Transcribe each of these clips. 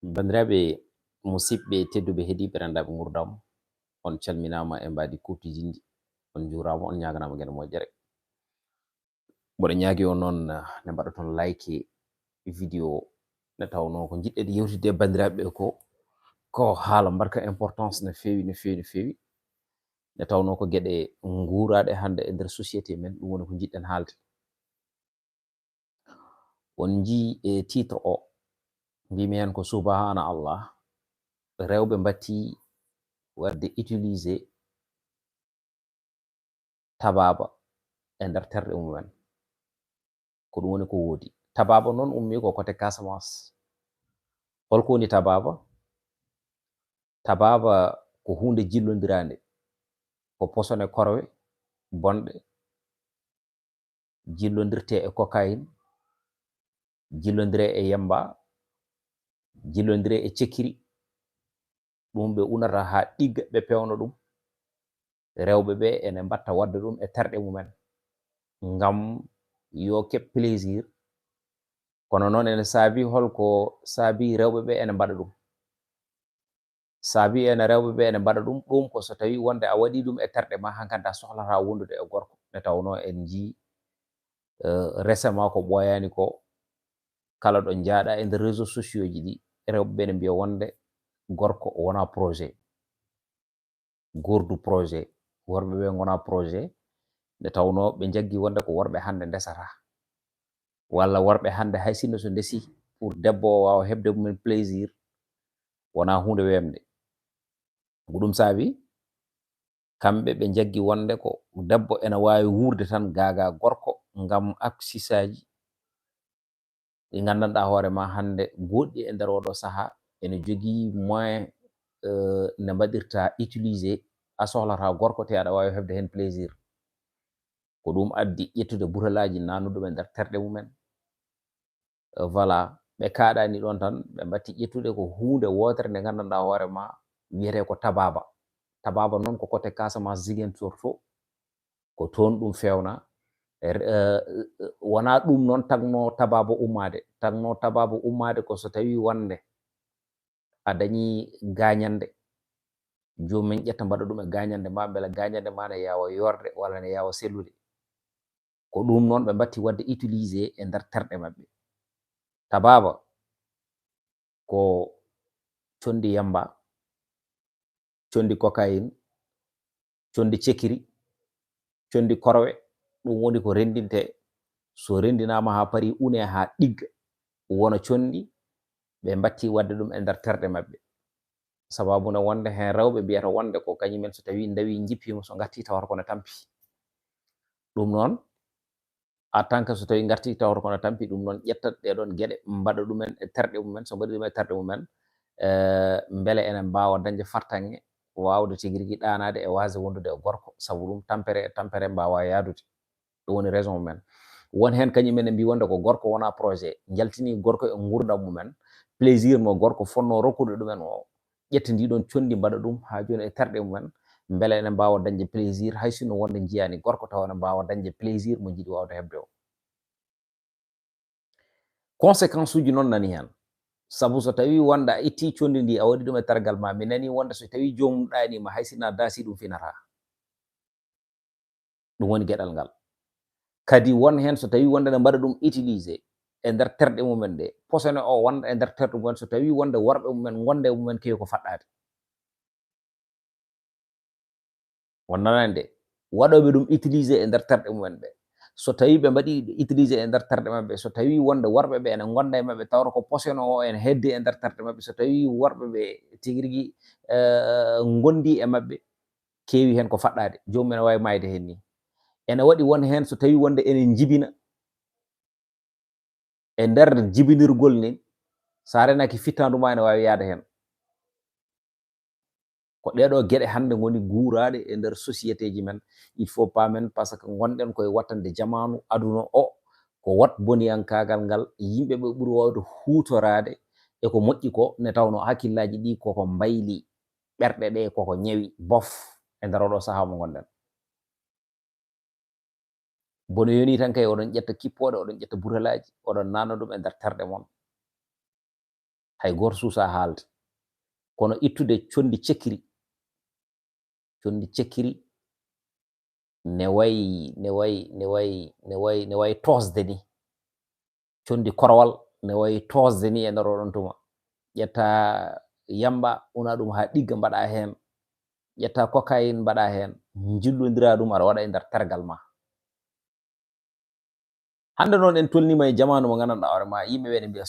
Bandiraɓe musidɓe tedduɓe heeɗiɓe rendaɓe gurdam, on calminama e mbadi kutujindi, on jurama, on ñaganama gueɗe moƴƴere. Mboɗo ñaagui on noon nde mbaɗaton like vidéo nde tawno ko jiɗɗen yewtidde e bandiraɓeɓe ko haala mbarka importance no fewi no fewi no fewi, nde tawno ko gueɗe guuraɗe hande e nder société men, ɗum woni ko jiɗɗen haalde. On jii e titre o mbimi hen ko subahana Allah, rewɓe mbatti wadde utilisé tababa e nder terɗe mumen, ko ɗum woni ko woodi. Tababa noon ummi ko côté Casamance. Holko woni tababa? Tababa ko hunde jillodirande, ko posone korwe bonɗe, jillodirte e cocaïne, jillodire e yamba, jillodire e cekkiri, ɗum ɓe unata ha ɗigga ɓe pewna ɗum. Rewɓe ɓe ene mbatta wadde ɗum e terɗe mumen ngam yo keɓ plaisir, kono noon ene saabi holko saabi rewɓe ɓe ene mbaɗa ɗum. Saabi ene rewɓe ɓe ene mbaɗa ɗum, ɗum ko so tawi wonde a waɗi ɗum e terɗe ma hankkadi a sohlata wondude e gorko, nde tawno en jii récemment ko ɓooyani ko, kala ɗo jaaɗa e nder réseaux sociaux ji ɗi, rewɓe ɓe ne mbiya wonde gorko wona projet, gordu projet, worɓe ɓe gona projet, nde tawno ɓe jaggi wonde ko worɓe hande ndesata, walla worɓe hande hay sinno so ndesi pour debbo o wawa hebde mumen plaisir wona hunde wemde. Ko ɗum saabi kamɓe ɓe jaggi wonde ko debbo ene wawi wurde tan gaga gorko ngam aksisaji ɗi gandanɗa hoorema hande goɗɗi e nder oɗo saaha ene jogui moyen nde mbaɗirta utilisé a sohlata gorko te aɗa wawi hebde hen plaisir. Ko ɗum addi ƴettude buralaji nannu ɗum e nder terɗe mumen. Voilà, ɓe kaɗani ɗon tan ɓe mbatti ƴettude ko hunde wotere nde gandanɗa hoorema wiyete ko tababa. Tababa noon ko côté Casamance Ziguinchor to, ko toon ɗum fewna. Wona ɗum noon tagno tababa ummade, tagno tababa ummade ko so tawi wonde a dañi gañande, jomumen ƴetta mbaɗa ɗum e gañande ma, beele gañande ma ne yawa yorde walla ne yawa sellude. Ko ɗum noon ɓe mbatti wadde utilisé e nder terɗe maɓɓe. Tababa ko condi yamba, condi cocaïne, condi cekkiri, condi korwe, ɗum woni ko rendinte. So rendinama ha paari une ha ɗigga wona condi, ɓe mbatti wadde ɗum e nder terɗe maɓɓe. Sababune wonde hen rewɓe mbiyata wonde ko kañumen so tawi dawi jippima so garti tawata kono tampi. Ɗum noon en tant que so tawi garti tawata kono tampi, ɗum noon ƴettat ɗeɗon gueɗe mbaɗa ɗumen e terɗe mumen, so mbaɗi ɗum e terɗe mumen beele enen mbawa dañde fartaŋe wawde tigui rigui ɗanade e wasde wondude e gorko, saabu ɗum tampere e tampere mbawa yadude. ɗum woni raison mumen. Won hen kañumen ne mbi wonde ko gorko wona projet, jaltini gorko e gurdam mumen, plaisir mo gorko fonno rokkude ɗumen o, ƴetta ndiɗon condi mbaɗa ɗum ha joni e terɗe mumen, beele ene mbawa dañde plaisir, hay sinno wonde jiyani gorko taw ene mbawa dañde plaisir mo jiiɗi wawde hebde o. Conséquence uji noon nani hen, saabu so tawi wonde a itti condi ndi a waɗi ɗum e tergal ma, mi nani wonde so tawi jomum ɗanima hay sinno a daasi ɗum finata. ɗum woni gueɗal ngal. Kadi won hen so tawi wonde ne mbaɗa ɗum utilisé e nder terɗe mumen ɗe, posone o wonda e nder terɗe mumen, so tawi wonde worɓe mumen gonde e mumen kewi ko faɗɗade. on nanani de, waɗoɓe ɗum utilisé e nder terɗe mumen ɓe, so tawi ɓe mbaɗi utilisé e nder terɗe mabɓe, so tawi wonde worɓe ɓe ene gonda e mabɓe tawra ko posone o ene hedde e nder terɗe mabɓe, so tawi worɓe ɓe tigui rigui gondi e mabɓe, kewi hen ko faɗɗade, jomum ene wawi mayde hen ni. Ene waɗi won hen so tawi wonde ene jibina, e nder jibinirgol ni, sa renaki fittandu ma ene wawi yaade hen. Ko ɗeɗo gueɗe hande goni guuraɗe e nder société ji men. Il faut pamen par ce que gonɗen koye wattande jamanu aduna o, ko wat boniyankagal ngal yimɓeɓe ɓuuri wawde hutorade eko moƴƴi ko, nde tawno hakkillaji ɗi koko mbayli, ɓerɗe ɗe koko ñawi bof e nder oɗo saaha mo gonɗen. bono yoni tan kay oɗon ƴetta kippoɗe, oɗon ƴetta buralaji, oɗon nanna ɗum e nder terɗe mon. hay goto suusa haalde. Kono ittude condi cekkiri ne wayi tosde ni, condi korowal ne wayi tosde ni e nder oɗon tuma. ƴetta yamba una ɗum ha ɗigga mbaɗa hen, ƴetta cocaine mbaɗa hen, jillodira ɗum aɗa waɗa e nder tergal ma. hande noon en tolnima e jamanu mo gandanɗa hoore ma yimɓeɓe ne mbiya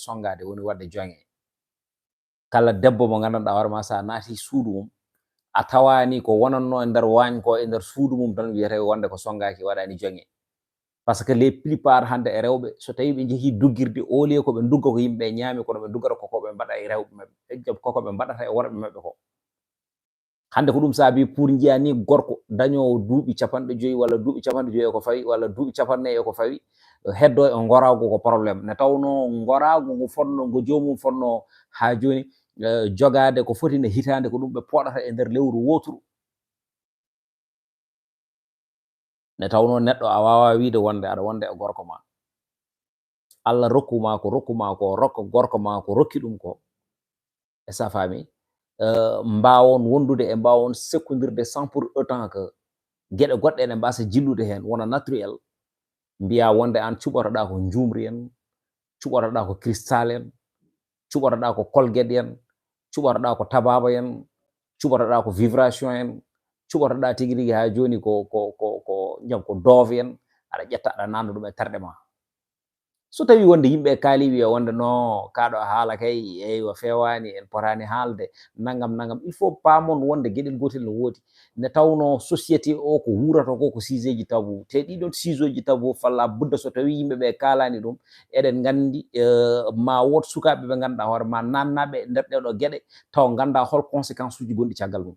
songade woni wadde jonge. kala debbo mo gandanɗa hoore ma sa naati suudu mum a tawani ko wonanno e nder wañ ko e nder suudu mum tan wiyete wonde ko songaki waɗani jonge. par ce que les plupart hande e rewɓe so tawi ɓe jeehi duggirde au lieu ko ɓe dugga ko yimɓeɓe ñaami kono ɓe duggata kokoɓe mbaɗa e rewɓe maɓɓe kokoɓe mbaɗata e worɓe maɓɓe ko. hande ko ɗum saabi pour jiya ni gorko dañowo duuɓi 50 walla duuɓi 50 eko fawi walla duuɓi 40 eko fawi heddo e goragu ko probléme ne tawno goragu ngu fonno ngo jomum fonno ha joni jogade ko foti nde hitande ko ɗum ɓe poɗata e nder lewru woturu. ne tawno neɗɗo a wawa wiide wonde aɗa wonde e gorko ma, Allah rokkuma ko rokka gorko ma ko rokki ɗum ko e sa faami mbawon wondude e mbawon sekkodirde sans pour autant que gueɗe goɗɗe ene mbasa jillude hen wona naturel. mbiya wonde an cuɓotoɗa ko jumri en, cuɓotoɗa ko cristal en, cuɓotoɗa ko colgueɗe en, cuɓotoɗa ko tababa en, cuɓotoɗa ko vibration en, cuɓotoɗa tigui rigui ha joni ko dove en, aɗa ƴetta aɗa nanna ɗum e terɗe ma. so tawi wonde yimɓe kaali wiya wonde non kaɗo haala kay eywa fewani en potani haalde nangam il faut pamon wonde gueɗel gotel no woodi. ne tawno société o ko wurata ko sujet ji tabou te ɗiɗon sujet ji tabou falla budda so tawi yimɓeɓe kalani ɗum eɗen gandi ma wood sukaɓe ɓe ganduɗa hoore ma nannaɓe nder ɗeɗo gueɗe taw ganda hol conséquence uji gonɗi caggal mum.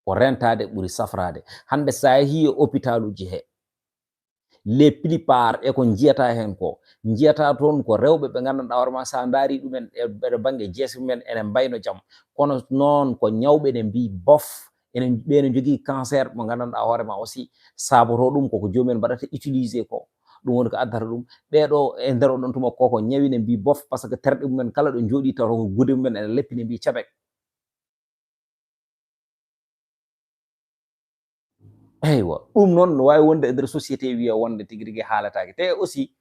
ko rentade ɓuuri safrade. hande sa yeehi e hôpital uji he les plupart eko jiyata hen ko jiyata toon ko rewɓe ɓe gandanɗa hoore ma sa daari ɗumen e banggue jeese mumen ene mbayno jaam kono noon ko ñawɓe ne mbi bof enen ɓeene jogui cancer mo gandanɗa hoore ma aussi saboto ɗum koko jomumen mbaɗata utilisé ko ɗum woni ko addata ɗum ɓeɗo e nder oɗon tuma koko ñawi ne mbi bof par ce que terɗe mumen kala ɗo jooɗi taw ko guude mumen ene leppi ne mbi ceɓek. eywa ɗum noon no wawi wonde e nder société wiya wonde tigui rigui haalatake te aussi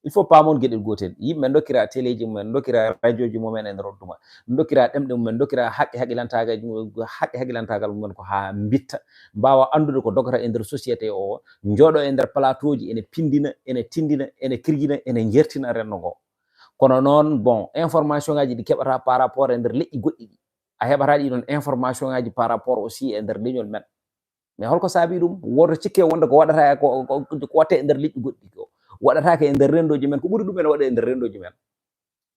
il faut pamon gueɗel gotel yimɓe dokkira télé ji mumen dokkira radio ji mumen e nder on tuma dokkira ɗemɗe mumen dokkira haqqe haqqilantagal mumen ko ha bitta mbawa andude ko dogata e nder société o jooɗo e nder plateau ji ene pindina ene tindina ene kirjina ene jertina renndo ngo. kono noon bon information ngaji ɗi keɓata par rapport e nder leƴƴi goɗɗi ɗi a heɓata ɗiɗon information ngaji par rapport aussi e nder leñol men mais holko saabi ɗum woto cikke wonde ko waɗata ko watte e nder leƴƴi goɗɗi ko waɗatake e nder rendoji men ko ɓuuri ɗum ene waɗe e nder rendoji men.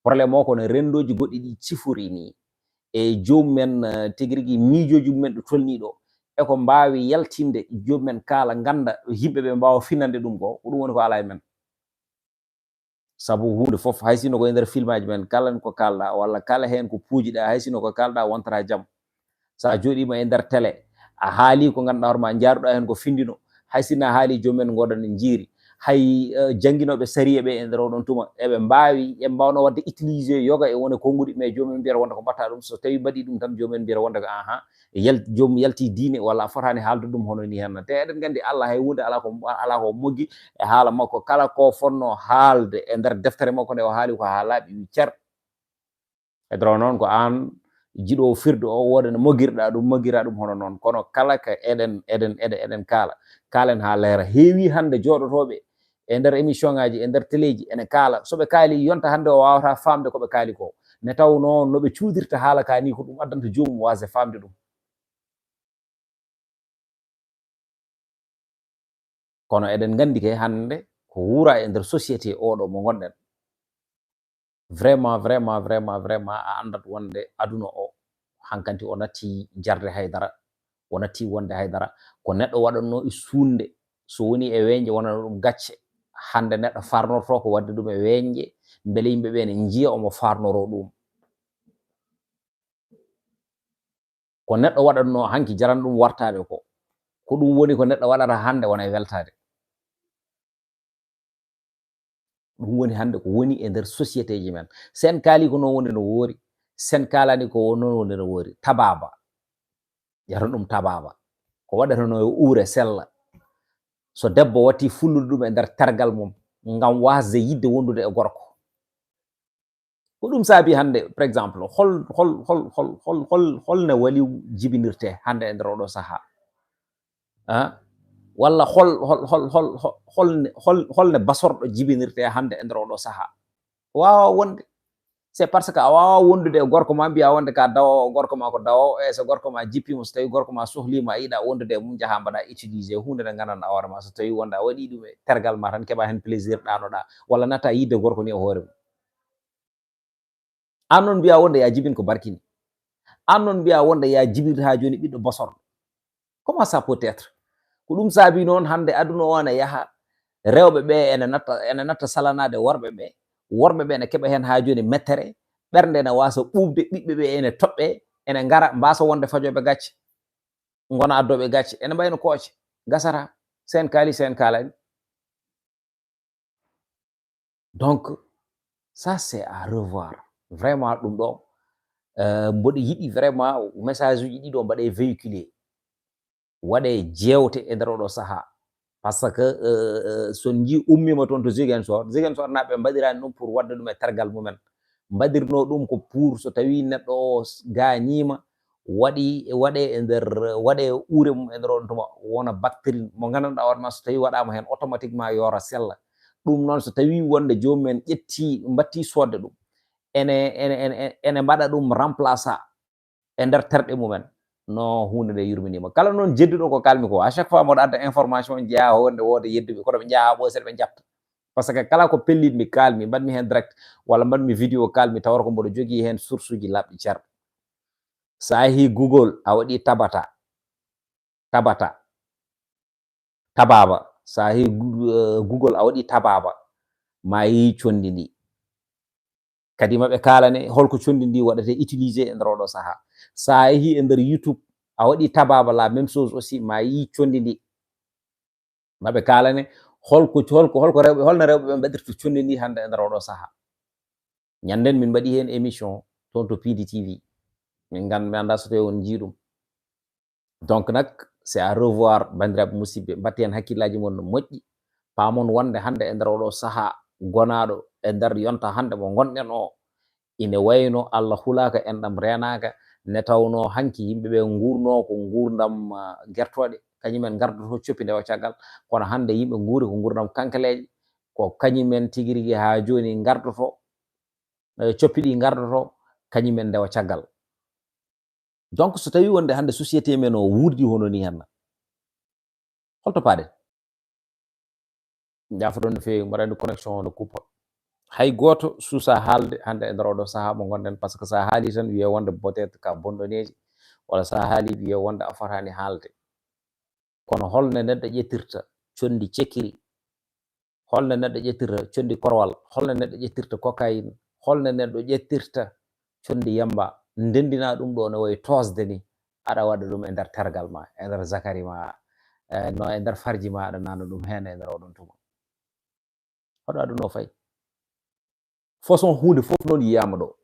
probléme o kono rendoji goɗɗi ɗi cifori ni e jomumen tigui rigui miijoji mumen ɗo tolni ɗo eko mbawi yaltinde jomumen kaala ganda yimɓeɓe mbawa finande ɗum ko ɗum woni ko ala e men. saabu hunde foof hay sino ko e nder film aji men kala ko kalɗa walla kala hen ko puujiɗa hay sino ko kalɗa wontata jaam. sa joɗima e nder télé a haali ko ganduɗa hoore ma jaruɗa hen ko findino hay sinno a haali jomumen goɗon e jiiri hay jangguinoɓe sariya ɓe e nder oɗon tuma eɓe mbawi ɓe mbawno wadde utilisé yoga e wone konngudi mais jomumen mbiyata wonde ko mbatta ɗum so tawi mbaɗi ɗum tan jomumen mbiyata wonde ko ahan jomum yalti diine walla a fotani haalde ɗum hono ni henna te eɗen gandi Allah hay hunde ala ko moggi e haala makko kala ko fonno haalde e nder deftere makko nde o haali ko ha laaɓi wi cer e dro noon ko an jiɗo firde o woda no mogguirɗa ɗum moggira ɗum hono noon kono kala ka eɗen kaalen ha leera heewi hande joɗotoɓe e nder émission ngaji e nder téléji ene kaala soɓe kaali yonta hande o wawata famde koɓe kaali ko ne tawno noɓe cuudirta haala ka ni ko ɗum addanta jomum wasde famde ɗum. kono eɗen gandi ke hande ko wuura e nder société oɗo mo gonɗen vraiment a andat wonde aduna o hankanti o natti jarde haydara o natti wonde haydara ko neɗɗo waɗanno e suunde so woni e weñƴe wonano ɗum gacce hande neɗɗo farnorto ko wadde ɗum e weñƴe beele yimɓeɓe ne jiiya omo farnoro ɗum ko neɗɗo waɗanno hanki jaran ɗum wartade ko ɗum woni ko neɗɗo waɗata hande wona e weltade ɗum woni hannde ko woni e nder société ji men. Sen kaali ko non woni no woori, sen kaalani ko non woni no woori. Tababa, ƴetta ɗum tababa, ko waɗata no e uure sella. So debbo watti fullude ɗum e nder tergal mum ngam wasde yidde wondude e gorko, ko ɗum saabi hannde par exemple holno waliw jibinirte hannde e nder oɗo sahaa, walla holne basorɗo jibinirte hannde e nder oɗo sahaa. Wawa wonde, c'est parce que a wawa wondude e gorko ma mbiya wonde ka dawowo, gorko ma ko dawowo, e so gorko ma jippima, so tawi gorko ma sohlima, a yiiɗa wondude e mum, jaha mbaɗa utilisé hunde nde gandanɗa hoore ma, so tawi wonde a waɗi ɗum e tergal ma tan keɓa hen plaisir ɗanoɗa, walla natta yidde gorko ni e hoore mum. An noon mbiya wonde ya jibin ko barkini, an noon mbiya wonde ya jibirde ha joni ɓiɗɗo basorɗo. Comment ça peut être? Ko ɗum saabi noon hannde aduna o ne yaha, rewɓe ɓe ene natta salanade worɓe ɓe, worɓe ɓe ne keɓa hen ha joni mettere, ɓernde ne wasa ɓuuɓde, ɓiɓɓe ɓe ene toɓɓe, ene ngara mbasa wonde fajoɓe gacce, gona addoɓe gacce, ene mbayno kooce, gasata, sen kaali sen kalani. Donc ça c'est à revoir vraiment. ɗum ɗo mboɗo yiɗi vraiment message uji ɗiɗo mbaɗe véhiculé, waɗe jewte e nder oɗo sahaa, par ce que son ji ummima toon to Ziguinchor naɓe mbaɗirani ɗum pour wadde ɗum e tergal mumen, mbaɗirno ɗum ko pour so tawi neɗɗo o gañima, waɗe e nder waɗe uure mum e nder on tuma wona bactérie mo gandanɗa hoorema, so tawi waɗama hen automatiquement yora sella. ɗum noon so tawi wonde jomumen ƴetti batti sodde ɗum, ene mbaɗa ɗum remplaça e nder terɗe mumen, no hunde nde yurminima. Kala noon jedduɗo ko kalmi ko, à chaque fois moɗo adda information jeeya wonde wooda yedduɓe koɗoɓe jaaha ɓoosede ɓe jabta, par ce que kala ko pellitmi kalmi, mbaɗmi hen direct walla mbaɗmi vidéo kalmi, tawata ko mboɗo jogui hen source uji labɗi ceerɗo. Sa yeehi Google a waɗi tababa, sa yeehi Google a waɗi tababa, ma yeehi condi ndi, kadi maɓe kalane holko condi ndi waɗate utilisé e nder oɗo sahaa. Sa yeehi e nder YouTube a waɗi tababa, la même chose aussi, ma yi condi ndi, maɓe kalane holno rewɓe ɓe mbaɗirta condi ndi hannde e nder oɗo sahaa. Ñanden min mbaɗi hen émission toon to Pidi TV, min anda so tawi on jii ɗum. Donc nak c'est à revoir bandiraɓe musidɓe, mbatte hen hakkillaji mon no moƴƴi, pamon wonde hannde e nder oɗo sahaa gonaɗo e nder yonta hannde mo gonɗen o, ine wayno Allah hulaka enɗam renaka, ne tawno hanki yimɓeɓe gurno ko gurdam guertoɗe, kañumen gardoto coppi ndewa caggal, kono hannde yimɓe guuri ko gurdam kankeleje, ko kañumen tigui rigui ha joni gardoto, coppi ɗi gardoto, kañumen ndewa caggal. Donc so tawi wonde hannde société men o wurdi hono ni henna, holto paaɗen? Jafoɗon no fewi, mbaɗa andi connexion no kuppa, hay goto suusa haalde hannde e nder oɗo sahaa mo gonɗen, par ce que sa haali tan wiye wonde peut être ka bonɗoneji, walla sa haali wiye wonde a fotani haalde. Kono holno neɗɗo ƴettirta condi cekkiri, holno neɗɗo ƴettirta condi korwal, holno neɗɗo ƴettirta cocaïne, holno neɗɗo ƴettirta condi yamba, ndendina ɗum ɗo no wayi tosde ni, aɗa waɗa ɗum e nder tergal ma, e nder zakari ma, no e nder farji ma aɗa nana ɗum hen e nder oɗon tuma. Hoɗo aduna o fayi. Façon hunde fof noon yiyama ɗo,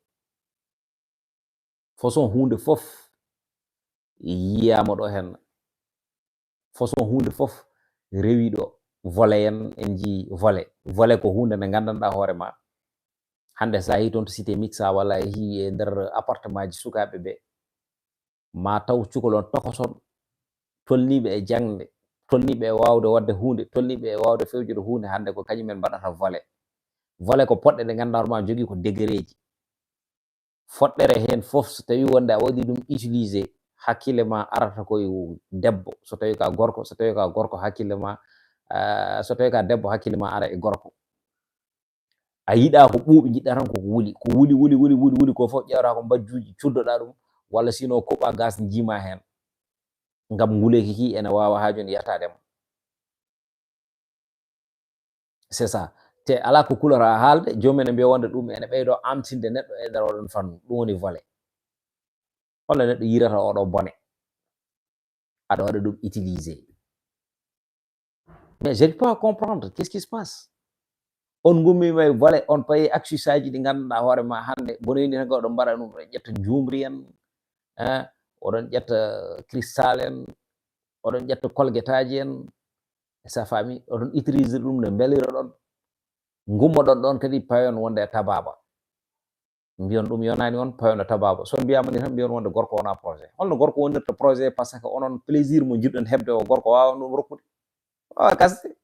façon hunde fof yiyama ɗo henna, façon hunde fof rewi ɗo. Volet en jii volet ko hunde nde gandanɗa hoore ma, hande sa yeehi toon to cité mixa, walla yeehi e nder appartement ji sukaɓe ɓe, ma taw cukalon tokoson tolniɓe e jangde, tolniɓe e wawde wadde hunde, tolniɓe e wawde fewjude hunde, hande ko kañumen mbaɗata volet ko poɗɗe ɗe ganduɗa hoorema jogui ko degré ji. Foɗɗere hen fof so tawi wonde a waɗi ɗum utilisé, hakkille ma arata koye debbo, so tawi ka gorko, so tawi ka gorko hakkille ma, so tawi ka debbo hakkille ma ara e gorko. A yiiɗa ko ɓuuɓi, jiɗɗa tan koko wuli ko fof ƴewata ko mbajjuji cuddoɗa ɗum, walla sino koɓa gas jiima hen, ngam nguleki ki ene wawa ha joni yetadema. C'est ça. Te ala ko kulata haalde, jomumen e mbiya wonde ɗum ene ɓeydo amtinde neɗɗo e nder oɗon fannu, ɗum woni volet. Holno neɗɗo yirata oɗo bone, aɗa waɗa ɗum utilisé. Mais j'arrive pas à comprendre, qu'est-ce qui se passe? on gummima e volet on paye axis aji ɗi ganduɗa hoore ma hande bononi tan oɗon mbaɗa ɗum oɗon ƴetta jumri en oɗon ƴetta cristal en oɗon ƴetta colguette aji en sa faami oɗon utiliser ɗum ne beelira ɗon gummoɗon ɗon kadi payon wonde e tababa mbiyon ɗum yonani on payon e tababa son mbiyama ni tan mbiyon wonde gorko wona projet holno gorko wonirta projet par ce que onon plaisir mo jiɗɗon hebde o gorko wawa ɗum rokkude wawa gasde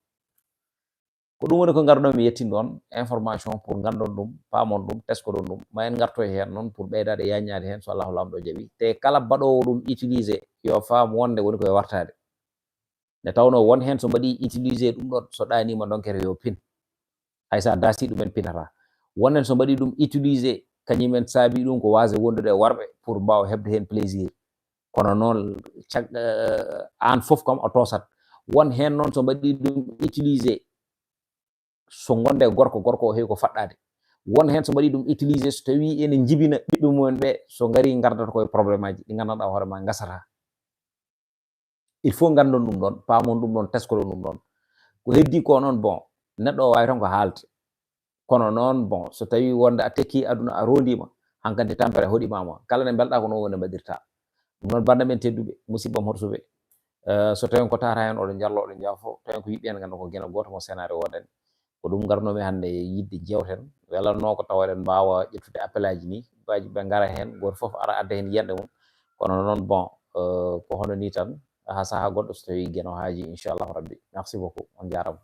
ko ɗum woni ko garɗon mi yettin ɗon information pour gandon ɗum pamon ɗum teskoɗon ɗum ma en gartoy hen noon pour ɓeydade yaññade hen so allahu lamɗo jaaɓi te kala mbaɗowo ɗum utilisé yo faam wonde woni koye wartade nde tawno won hen so mbaɗi utilisé ɗum ɗon so ɗanima donkere yo pin haysa dasi ɗumen pinata wonnen so mbaɗi ɗum utilisé kañumen saabi ɗum ko wasde wondude e worɓe pour mbawa hebde hen plaisir kono noon an foof kam o tosat won hen noon so mbaɗi ɗum utilisé so gonde gorko gorko o heewi ko faɗɗade won hen so mbaɗi ɗum utilisé so tawi ene jibina ɓiɓɓe mumen ɓe so gari gardata koye probléme aji ɗi gandanɗa hoore ma gasata il faut gandon ɗum ɗon pamon ɗum ɗon teskoɗon ɗum ɗon ko heddi ko noon bon neɗɗo o wawi tan ko haalde kono noon bon so tawi wonde a tekki aduna a rondima hankkadi tampere hoɗimama kala nde belɗa ko noon woni mbaɗirta ɗum noon bande men tedduɓe musidɓam hotosuɓe so tawi ko tata hen oɗon jallo oɗon jaafo tawi ko yiɓɓe hen ganda ko guena goto mo scénario wodani ko ɗum garnomi hande yidde jewten welanno ko tawa eɗen mbawa ƴettude appel aji ni baji ɓe gara hen goto foof ara adda hen yiyanɗe mum kono noon bon ko hono ni tan ha saaha goɗɗo so tawi gueno haaji inchallahu rabbi merci beaucoup on jarama